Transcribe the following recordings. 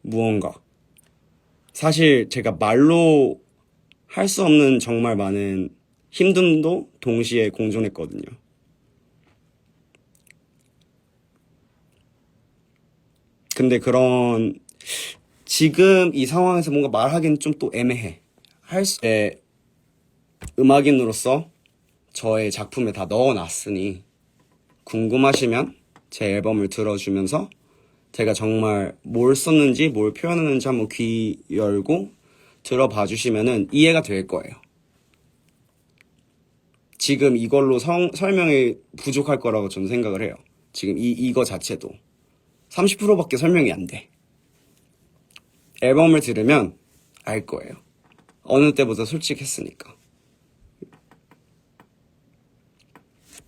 무언가. 사실 제가 말로 할 수 없는 정말 많은 힘듦도 동시에 공존했거든요. 근데 지금 이 상황에서 뭔가 말하기는 좀 또 애매해. 음악인으로서 저의 작품에 다 넣어놨으니 궁금하시면 제 앨범을 들어주면서 제가 정말 뭘 썼는지 뭘 표현했는지 한번 귀 열고 들어봐 주시면은 이해가 될 거예요. 지금 이걸로 설명이 부족할 거라고 저는 생각을 해요. 지금 이거 자체도 30%밖에 설명이 안 돼. 앨범을 들으면 알 거예요. 어느 때보다 솔직했으니까.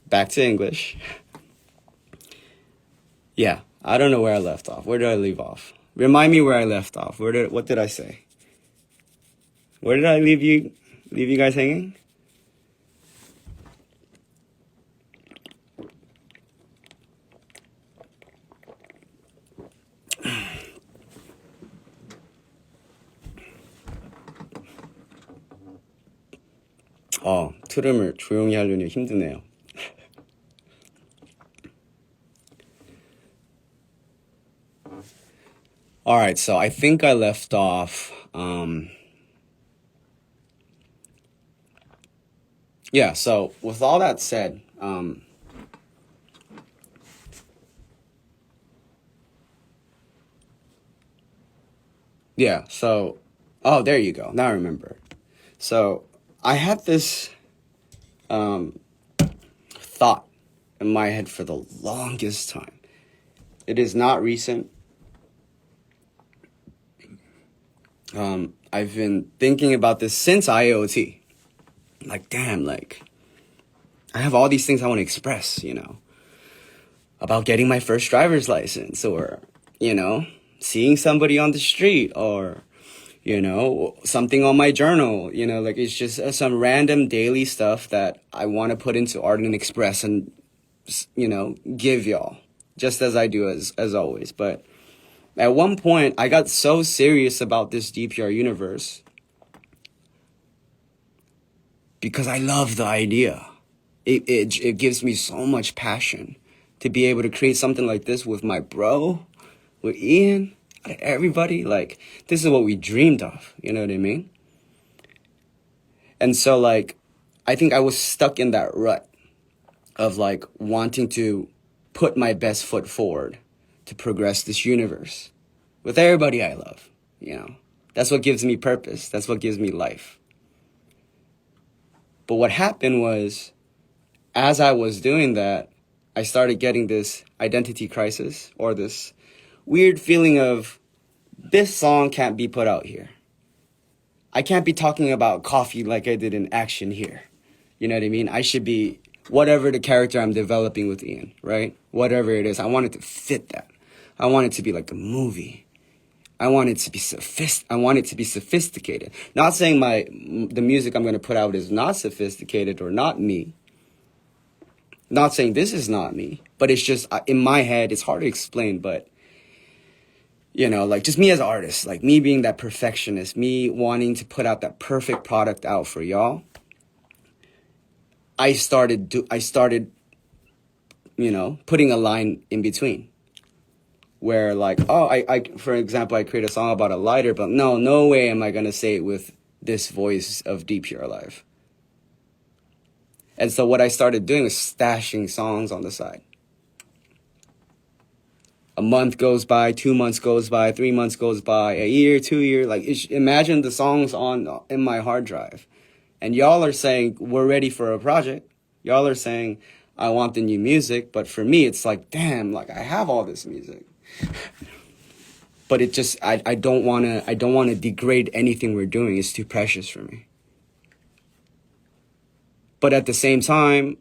Back to English. Yeah, I don't know where I left off. Where did I leave off? Remind me where I left off. What did I say? Where did I leave you guys hanging? 트름을 조용히 하려니 힘드네요. Alright, so I think I left off, yeah, so with all that said, yeah, so, oh, there you go. Now I remember. So I had this thought in my head for the longest time. It is not recent. I've been thinking about this since IoT. Like, damn, like, I have all these things I want to express, about getting my first driver's license, or, seeing somebody on the street, or, something on my journal, like it's just some random daily stuff that I want to put into art and express and, give y'all, just as I do as always. But at one point, I got so serious about this DPR universe because I love the idea. It gives me so much passion to be able to create something like this with my bro, with Ian, everybody. Like, this is what we dreamed of, you know what I mean? And so, like, I think I was stuck in that rut of, like, wanting to put my best foot forward to progress this universe with everybody I love, That's what gives me purpose. That's what gives me life. But what happened was, as I was doing that, I started getting this identity crisis, or this weird feeling of, this song can't be put out here. I can't be talking about coffee like I did in Action here. You know what I mean? I should be whatever the character I'm developing with Ian, right? Whatever it is, I want it to fit that. I want it to be like a movie. I want it to be sophisticated. Not saying the music I'm going to put out is not sophisticated or not me. Not saying this is not me, but it's just in my head, it's hard to explain, but like just me as an artist, like me being that perfectionist, me wanting to put out that perfect product out for y'all. I started, putting a line in between. Where like, I for example, I create a song about a lighter, but no way am I going to say it with this voice of DPR Live. And so what I started doing was stashing songs on the side. A month goes by, 2 months goes by, 3 months goes by, a year, 2 years. Like, imagine the songs in my hard drive. And y'all are saying, we're ready for a project. Y'all are saying, I want the new music. But for me, it's like, damn, like I have all this music. But it just, I don't want to degrade anything we're doing. It's too precious for me. But at the same time,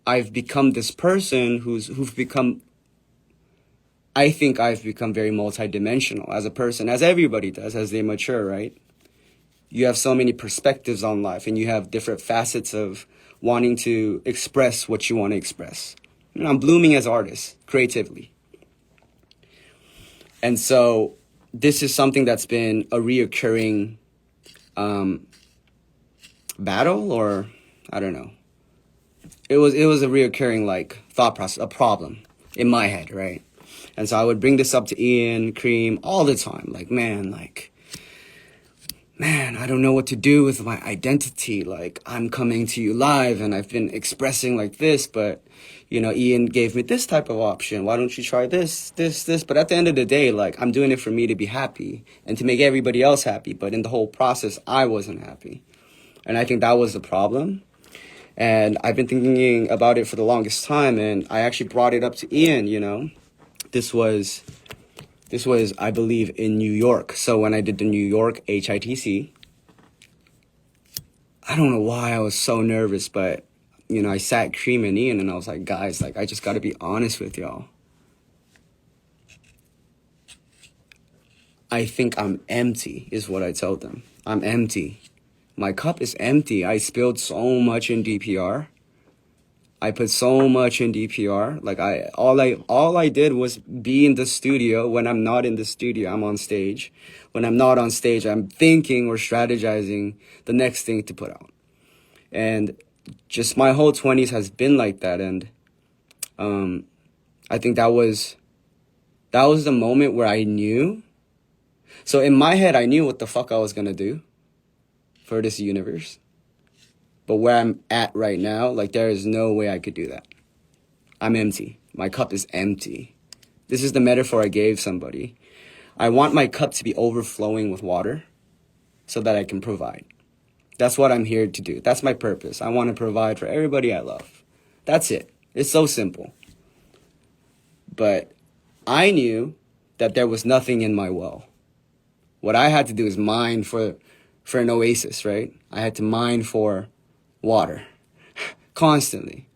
I've become this person I think I've become very multidimensional as a person, as everybody does as they mature, right? You have so many perspectives on life, and you have different facets of wanting to express what you want to express. I'm blooming as an artist, creatively. And so this is something that's been a reoccurring battle, or I don't know. It was a reoccurring like thought process, a problem in my head, right? And so I would bring this up to Ian, Cream, all the time. Like, man, I don't know what to do with my identity. Like, I'm coming to you live and I've been expressing like this, but, Ian gave me this type of option. Why don't you try this, this, this? But at the end of the day, like, I'm doing it for me to be happy and to make everybody else happy. But in the whole process, I wasn't happy. And I think that was the problem. And I've been thinking about it for the longest time. And I actually brought it up to Ian, This was, I believe, in New York. So when I did the New York HITC, I don't know why I was so nervous, but, I sat Cream and Ian and I was like, guys, like, I just got to be honest with y'all. I think I'm empty, is what I told them. I'm empty. My cup is empty. I spilled so much in DPR. I put so much in DPR. Like all I did was be in the studio. When I'm not in the studio, I'm on stage. When I'm not on stage, I'm thinking or strategizing the next thing to put out. And just my whole 20s has been like that. And I think that was the moment where I knew. So in my head, I knew what the fuck I was gonna do for this universe. But where I'm at right now, like, there is no way I could do that. I'm empty. My cup is empty. This is the metaphor I gave somebody. I want my cup to be overflowing with water so that I can provide. That's what I'm here to do. That's my purpose. I want to provide for everybody I love. That's it. It's so simple. But I knew that there was nothing in my well. What I had to do is mine for an oasis, right? I had to mine for water constantly.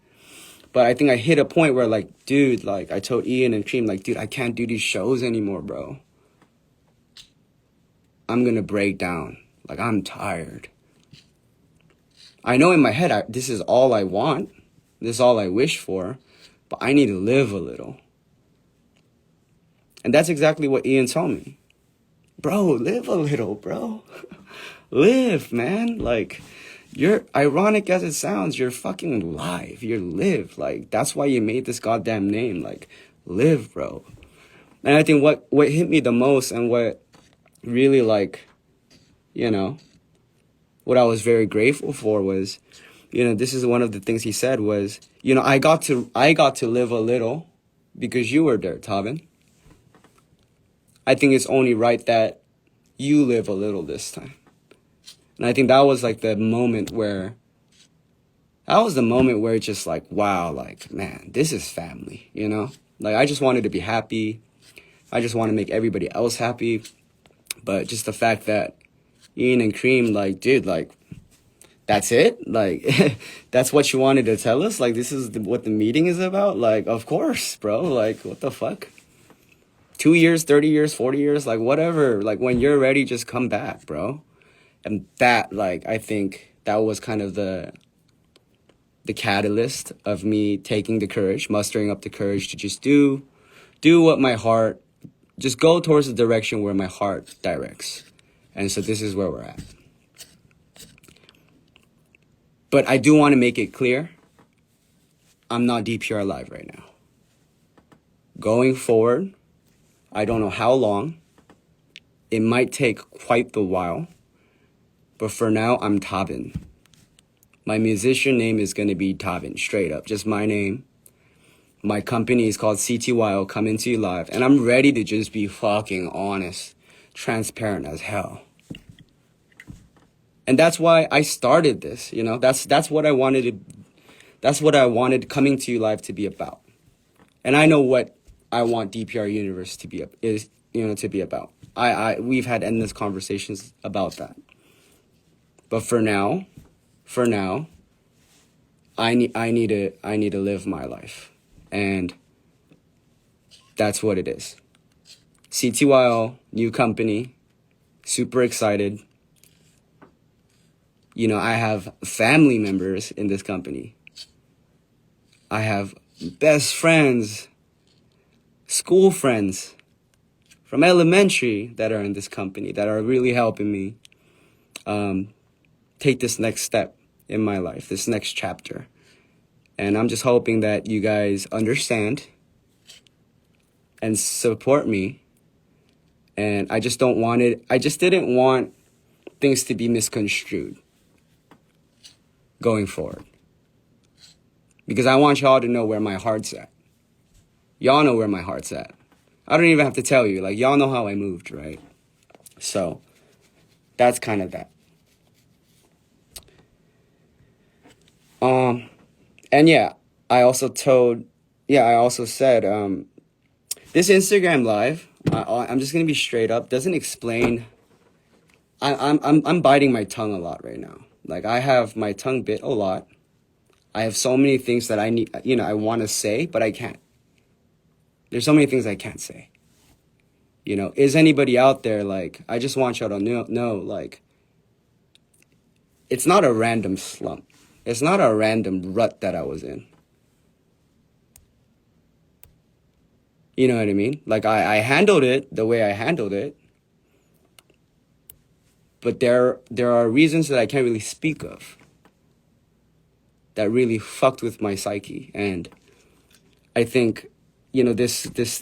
But I think I hit a point where, like, dude, like, I told Ian and Cream, like, dude, I can't do these shows anymore, bro. I'm gonna break down. Like, I'm tired. I know in my head, this is all I want. This is all I wish for. But I need to live a little. And that's exactly what Ian told me. Bro, live a little, bro. Live, man. Like, you're, ironic as it sounds, you're fucking alive. You're live. Like, that's why you made this goddamn name. Like, live, bro. And I think what hit me the most and what really, like, what I was very grateful for was, this is one of the things he said was, I got to live a little because you were there, Dabin. I think it's only right that you live a little this time. And I think that was like the moment where it's just like, wow, like, man, this is family, Like, I just wanted to be happy. I just want to make everybody else happy. But just the fact that Ian and Cream, like, dude, like, that's it? Like, that's what you wanted to tell us? Like, this is what the meeting is about? Like, of course, bro. Like, what the fuck? 2 years, 30 years, 40 years, like, whatever. Like, when you're ready, just come back, bro. And that, like, I think that was kind of the catalyst of me taking the courage, mustering up the courage to just do what my heart, just go towards the direction where my heart directs. And so this is where we're at. But I do want to make it clear, I'm not DPR Live right now. Going forward, I don't know how long. It might take quite the while. But for now, I'm Dabin. My musician name is going to be Dabin, straight up. Just my name. My company is called CTYO, Coming to You Live. And I'm ready to just be fucking honest, transparent as hell. And that's why I started this, That's what I wanted Coming to You Live to be about. And I know what I want DPR Universe to be about. We've had endless conversations about that. But for now, I need to live my life. And that's what it is. CTYL, new company, super excited. I have family members in this company. I have best friends, school friends. from elementary that are in this company that are really helping me take this next step in my life, this next chapter. And I'm just hoping that you guys understand and support me. And I just didn't want things to be misconstrued going forward. Because I want y'all to know where my heart's at. Y'all know where my heart's at. I don't even have to tell you. Like, y'all know how I moved, right? So, that's kind of that. And yeah, I also said, this Instagram live, I'm just gonna be straight up, doesn't explain. I'm biting my tongue a lot right now. Like, I have my tongue bit a lot. I have so many things that I need, I want to say, but I can't. There's so many things I can't say. Is anybody out there, like, I just want y'all to know, like, it's not a random slump. It's not a random rut that I was in. You know what I mean? Like, I handled it the way I handled it. But there are reasons that I can't really speak of that really fucked with my psyche. And I think, this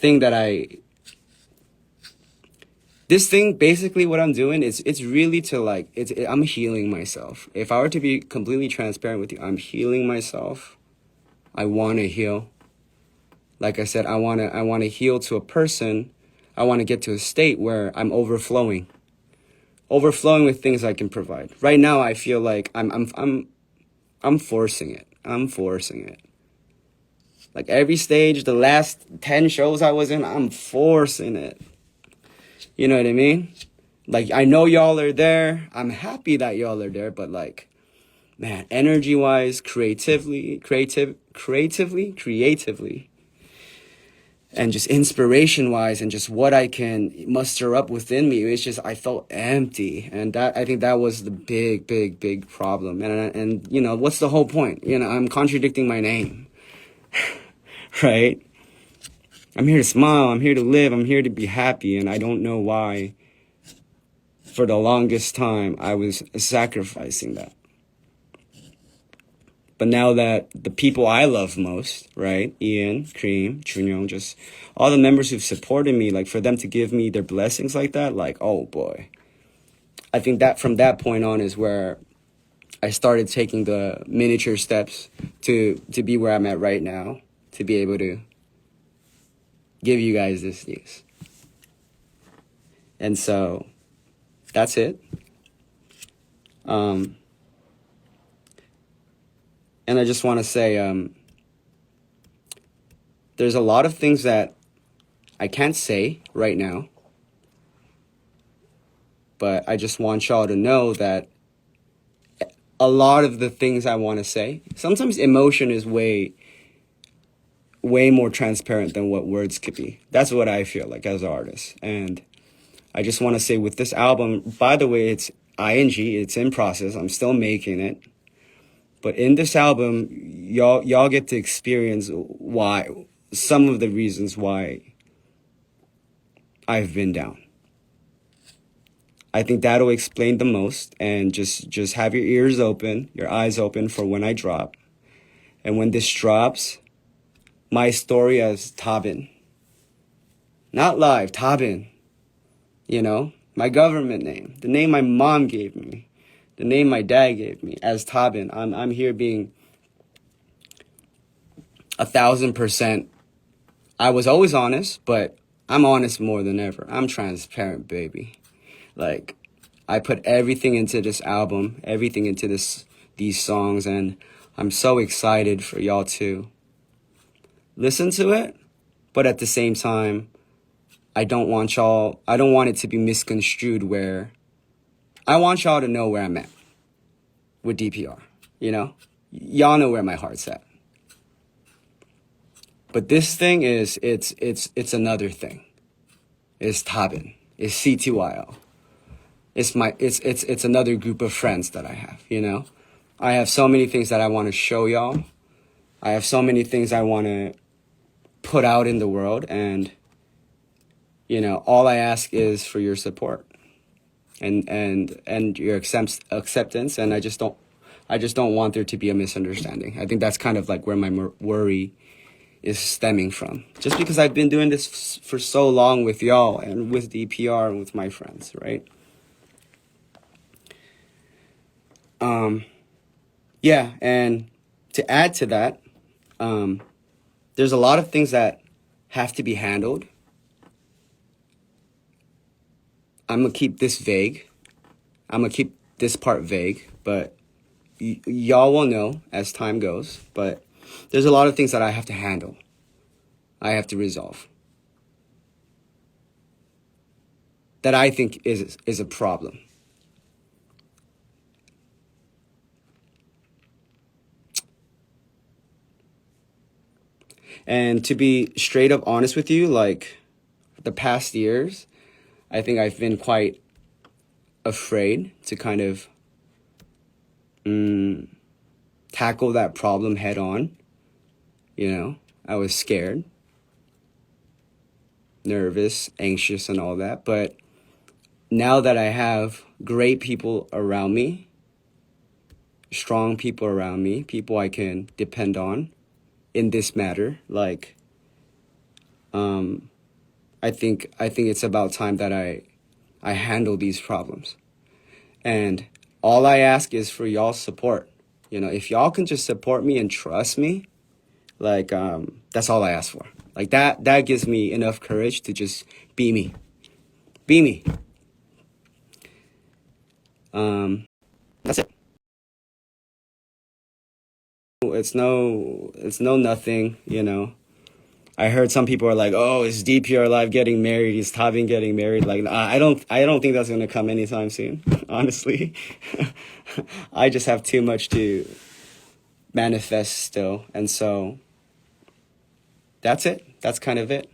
thing, basically what I'm doing is it's really to, like, I'm healing myself. If I were to be completely transparent with you, I'm healing myself. I want to heal. Like I said, I want to heal to a person. I want to get to a state where I'm overflowing with things I can provide. Right now, I feel like I'm forcing it. I'm forcing it. Like, every stage, the last 10 shows I was in, I'm forcing it. You know what I mean? Like, I know y'all are there. I'm happy that y'all are there, but, like, man, energy-wise, creatively, and just inspiration-wise, and just what I can muster up within me, it's just, I felt empty. And I think that was the big problem. And what's the whole point? I'm contradicting my name. Right? I'm here to smile, I'm here to live, I'm here to be happy, and I don't know why, for the longest time, I was sacrificing that. But now that the people I love most, right, Ian, Cream, Chunyong, just all the members who've supported me, like, for them to give me their blessings like that, like, oh boy. I think that from that point on is where I started taking the miniature steps to be where I'm at right now, to be able to give you guys this news. And so that's it. And I just want to say, there's a lot of things that I can't say right now, but I just want y'all to know that a lot of the things I want to say, sometimes emotion is way more transparent than what words could be. That's what I feel like as an artist. And I just want to say, with this album, by the way, it's ing, it's in process. I'm still making it. But in this album, y'all get to experience some of the reasons why I've been down. I think that'll explain the most. And just have your ears open, your eyes open for when I drop. And when this drops, my story as Dabin. Not live, Dabin. My government name, the name my mom gave me, the name my dad gave me as Dabin. I'm here being 1,000%. I was always honest, but I'm honest more than ever. I'm transparent, baby. Like, I put everything into this album, everything into these songs, and I'm so excited for y'all to listen to it. But at the same time, I don't want it to be misconstrued, where I want y'all to know where I'm at with DPR, Y'all know where my heart's at. But this thing it's another thing. It's Dabin. It's CTYL. It's another group of friends that I have, I have so many things that I want to show y'all. I have so many things I want to put out in the world, and you know, all I ask is for your support and your acceptance. And I just don't want there to be a misunderstanding. I think that's kind of like where my worry is stemming from. Just because I've been doing this for so long with y'all and with DPR and with my friends, right? Yeah, and to add to that, there's a lot of things that have to be handled. I'm gonna keep this vague. I'm gonna keep this part vague, but y'all will know as time goes. But there's a lot of things that I have to handle. I have to resolve. That I think is a problem. And to be straight up honest with you, like the past years, I think I've been quite afraid to kind of tackle that problem head on. You know, I was scared, nervous, anxious, and all that. But now that I have great people around me, strong people around me, people I can depend on in this matter, like, I think it's about time that I handle these problems. And all I ask is for y'all's support. You know, if y'all can just support me and trust me, like, that's all I ask for. Like that gives me enough courage to just be me. Be me. That's it. It's no nothing, you know. I heard some people are like, "Oh, is DPR Live getting married? Is Dabin getting married?" Like, I don't think that's gonna come anytime soon. Honestly, I just have too much to manifest still, and so that's it. That's kind of it.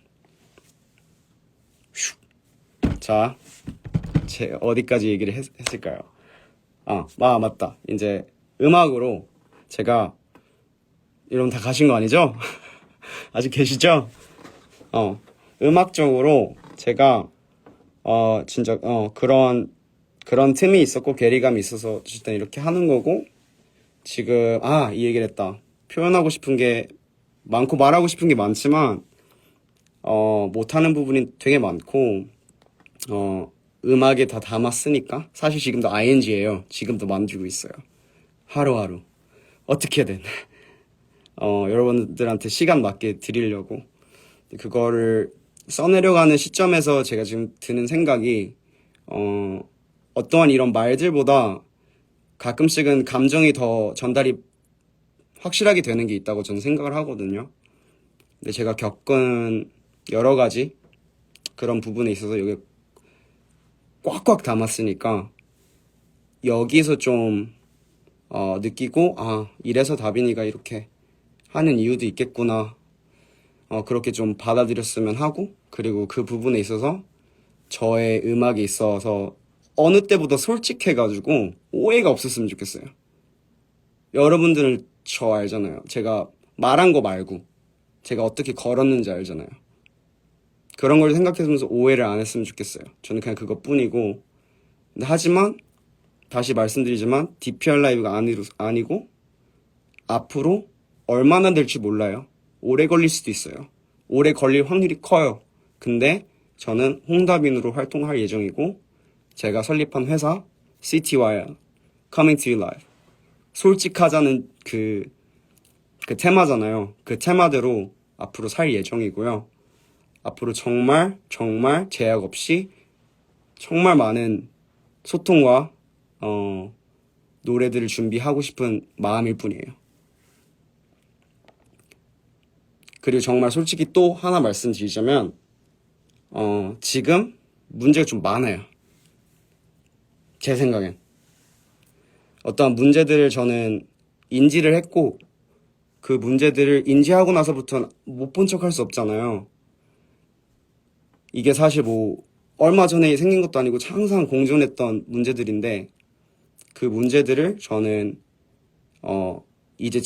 자, 어디까지 얘기를 했을까요? 맞다. 이제 음악으로 제가 여러분 다 가신 거 아니죠? 아직 계시죠? 음악적으로 제가 진짜 그런 틈이 있었고 괴리감이 있어서 일단 이렇게 하는 거고 지금 이 얘기를 했다. 표현하고 싶은 게 많고 말하고 싶은 게 많지만 못하는 부분이 되게 많고 음악에 다 담았으니까 사실 지금도 ing예요. 지금도 만들고 있어요. 하루하루 어떻게든 여러분들한테 시간 맞게 드리려고 그거를 써내려가는 시점에서 제가 지금 드는 생각이 어떠한 이런 말들보다 가끔씩은 감정이 더 전달이 확실하게 되는 게 있다고 저는 생각을 하거든요. 근데 제가 겪은 여러 가지 그런 부분에 있어서 여기 꽉꽉 담았으니까 여기서 좀 느끼고 이래서 다빈이가 이렇게 하는 이유도 있겠구나. 그렇게 좀 받아들였으면 하고 그리고 그 부분에 있어서 저의 음악에 있어서 어느 때보다 솔직해가지고 오해가 없었으면 좋겠어요. 여러분들 저 알잖아요. 제가 말한 거 말고 제가 어떻게 걸었는지 알잖아요. 그런 걸 생각해보면서 오해를 안 했으면 좋겠어요. 저는 그냥 그것뿐이고 근데 하지만 다시 말씀드리지만 DPR 라이브가 아니고 앞으로 얼마나 될지 몰라요. 오래 걸릴 수도 있어요. 오래 걸릴 확률이 커요. 근데 저는 홍다빈으로 활동할 예정이고 제가 설립한 회사 CTY Coming to You Live 솔직하자는 그 테마잖아요. 그 테마대로 앞으로 살 예정이고요. 앞으로 정말 제약 없이 정말 많은 소통과 노래들을 준비하고 싶은 마음일 뿐이에요. 그리고 정말 솔직히 또 하나 말씀드리자면 지금 문제가 좀 많아요. 제 생각엔 어떠한 문제들을 저는 인지를 했고 그 문제들을 인지하고 나서부터는 못 본 척 할 수 없잖아요. 이게 사실 뭐 얼마 전에 생긴 것도 아니고 항상 공존했던 문제들인데 그 문제들을 저는 이제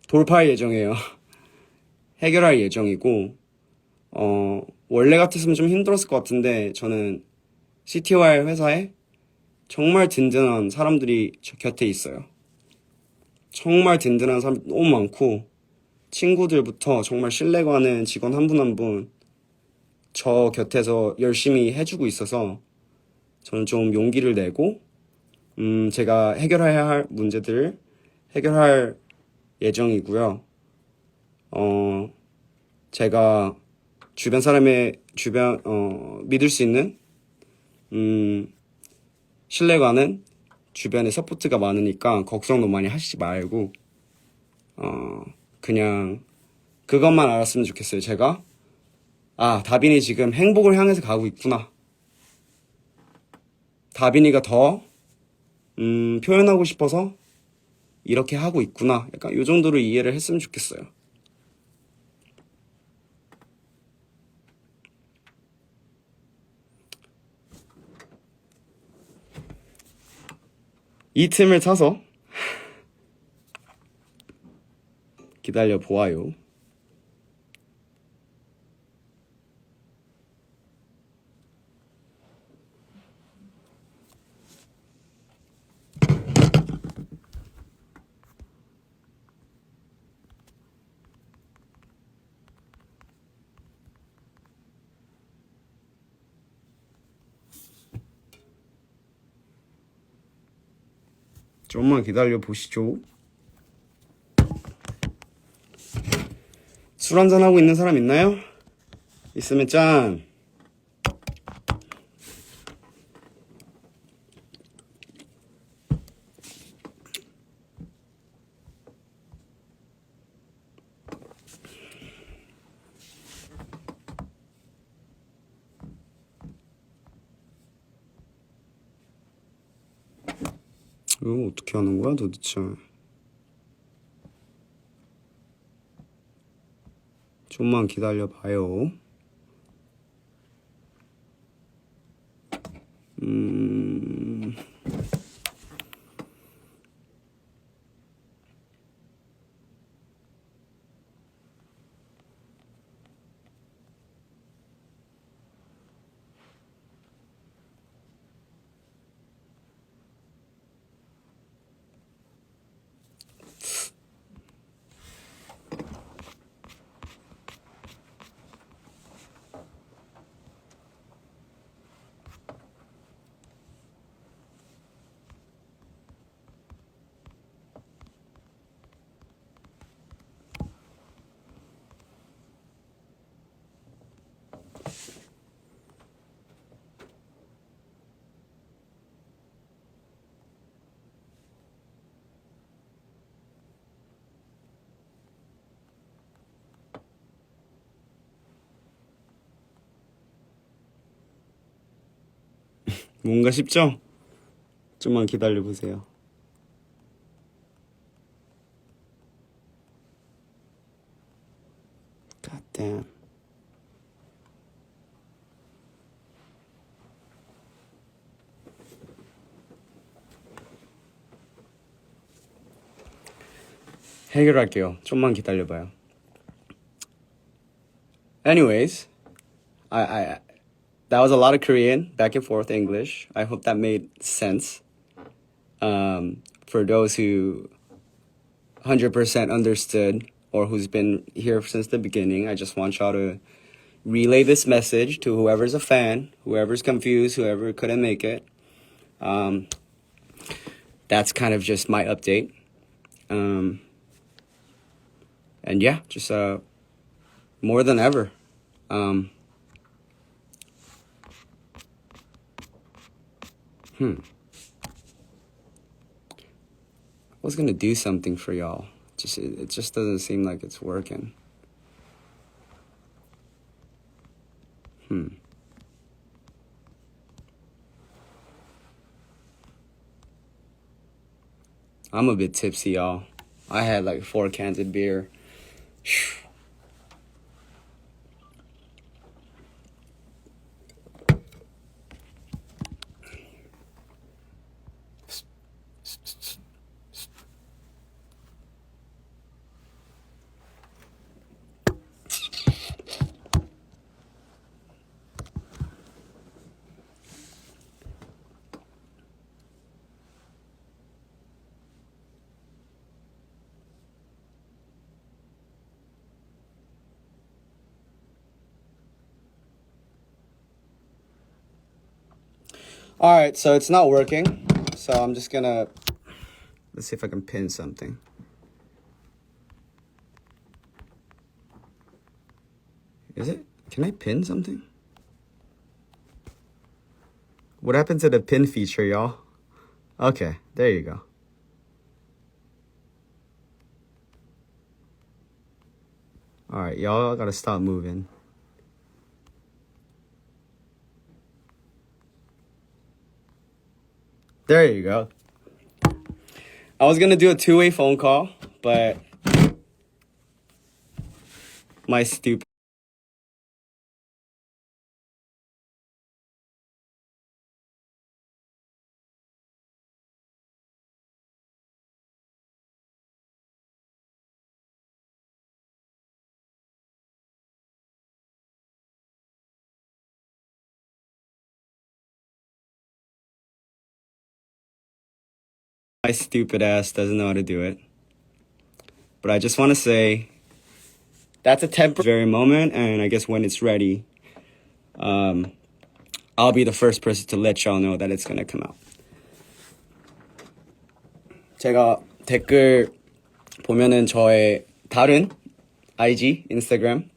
돌파할 예정이에요. 해결할 예정이고 원래 같았으면 좀 힘들었을 것 같은데 저는 CTOR 회사에 정말 든든한 사람들이 저 곁에 있어요. 정말 든든한 사람 너무 많고 친구들부터 정말 신뢰가는 직원 한 분 한 분 저 곁에서 열심히 해주고 있어서 저는 좀 용기를 내고 제가 해결해야 할 문제들을 해결할 예정이고요. 제가 주변 사람의 믿을 수 있는 신뢰가는 주변에 서포트가 많으니까 걱정 너무 많이 하시지 말고 그냥 그것만 알았으면 좋겠어요. 제가 다빈이 지금 행복을 향해서 가고 있구나. 다빈이가 더 표현하고 싶어서 이렇게 하고 있구나. 약간 요 정도로 이해를 했으면 좋겠어요. 이 틈을 타서 기다려 보아요. 좀만 기다려 보시죠. 술 한잔 하고 있는 사람 있나요? 있으면 짠. 이거 어떻게 하는 거야 도대체? 좀만 기다려 봐요. 뭔가 쉽죠? 좀만 기다려 보세요. God damn. 해결할게요. 좀만 기다려봐요. Anyways, that was a lot of Korean, back and forth English. I hope that made sense. For those who 100% understood or who's been here since the beginning, I just want y'all to relay this message to whoever's a fan, whoever's confused, whoever couldn't make it. That's kind of just my update. And yeah, just more than ever. I was gonna do something for y'all. It just doesn't seem like it's working. I'm a bit tipsy, y'all. I had like 4 cans of beer. Alright, so it's not working. So I'm just gonna... Let's see if I can pin something. Is it? Can I pin something? What happened to the pin feature, y'all? Okay, there you go. Alright, y'all gotta stop moving. There you go. I was gonna do a two-way phone call, but my stupid ass doesn't know how to do it. But I just want to say that's a temporary moment, and I guess when it's ready, I'll be the first person to let y'all know that it's gonna come out. 제가 댓글 보면은 저의 다른 IG, 인스타그램,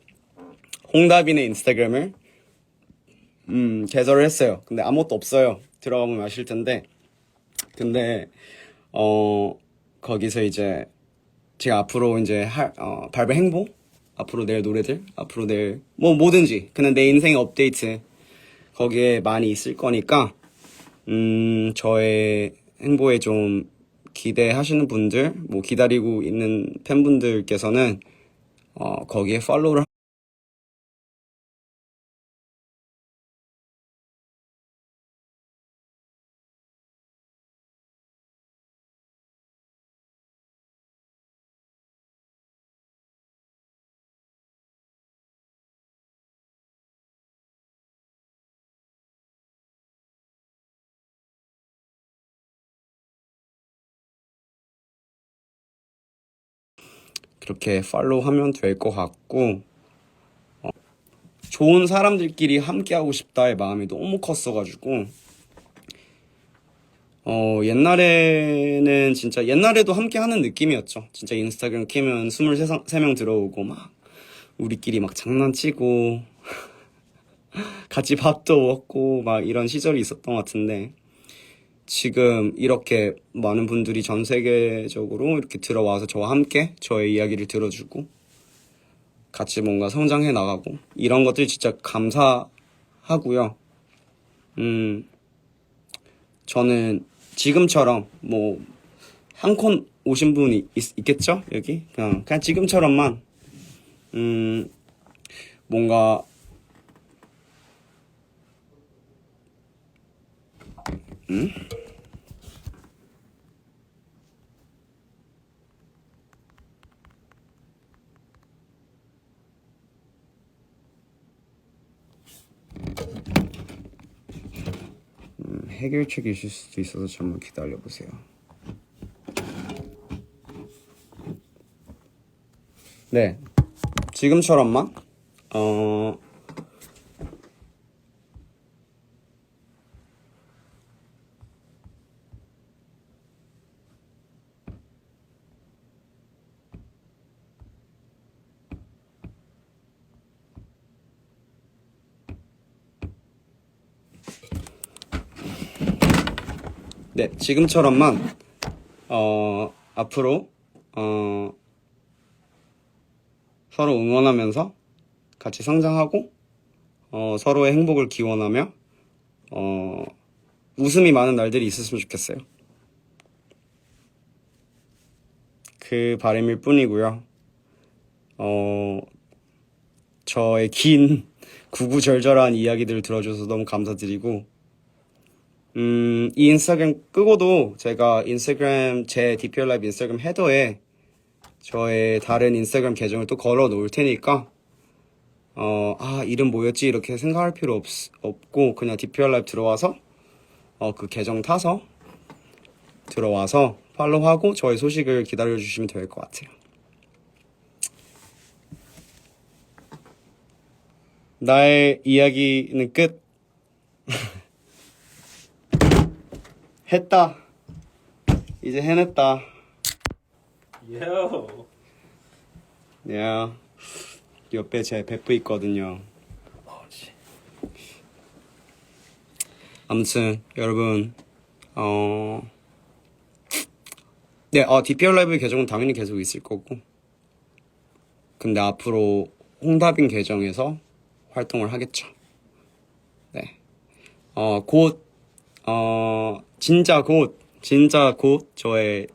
홍다빈의 인스타그램을 개설을 했어요. 근데 아무것도 없어요. 들어가보면 아실 텐데. 근데 거기서 이제 제가 앞으로 이제 발표 행보, 앞으로 낼 노래들, 앞으로 낼 뭐 뭐든지 그냥 내 인생 업데이트 거기에 많이 있을 거니까 저의 행보에 좀 기대하시는 분들, 뭐 기다리고 있는 팬분들께서는 거기에 팔로우를 그렇게 팔로우하면 될 것 같고 좋은 사람들끼리 함께하고 싶다의 마음이 너무 컸어가지고 옛날에는 진짜 옛날에도 함께하는 느낌이었죠. 진짜 인스타그램 키면 23명 들어오고 막 우리끼리 막 장난치고 같이 밥도 먹고 막 이런 시절이 있었던 것 같은데 지금 이렇게 많은 분들이 전 세계적으로 이렇게 들어와서 저와 함께 저의 이야기를 들어주고 같이 뭔가 성장해 나가고 이런 것들 진짜 감사하고요. 저는 지금처럼 뭐 한 콘 오신 분이 있겠죠? 여기 그냥 지금처럼만 뭔가 해결책이 있을 수도 있어서 잠깐 기다려보세요. 네, 지금처럼만 네, 지금처럼만 앞으로 서로 응원하면서 같이 성장하고 서로의 행복을 기원하며 웃음이 많은 날들이 있었으면 좋겠어요. 그 바람일 뿐이고요. 저의 긴 구구절절한 이야기들을 들어줘서 너무 감사드리고 이 인스타그램 끄고도 제가 인스타그램 제 DPR 라이브 인스타그램 헤더에 저의 다른 인스타그램 계정을 또 걸어 놓을 테니까 이름 뭐였지 이렇게 생각할 필요 없고 그냥 DPR 라이브 들어와서 그 계정 타서 들어와서 팔로우하고 저의 소식을 기다려주시면 될 것 같아요. 나의 이야기는 끝. 했다. 이제 해냈다. Yo. 야, 옆에 제 베프 있거든요. 아무튼 여러분, 네, DPR 라이브 계정은 당연히 계속 있을 거고, 근데 앞으로 홍다빈 계정에서 활동을 하겠죠. 네, 진짜 곧 저의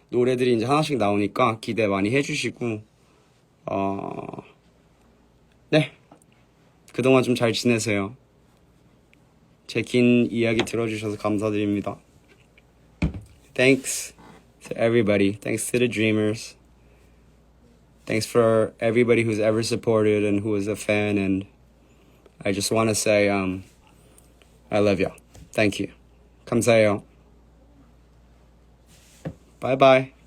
노래들이 이제 하나씩 나오니까 기대 많이 해주시고, 네, 그동안 좀 잘 지내세요. 제 긴 이야기 들어주셔서 감사드립니다. Thanks to everybody. Thanks to the dreamers. Thanks for everybody who's ever supported and who is a fan. And I just want to say, I love y'all. Thank you. 감사해요. Bye bye.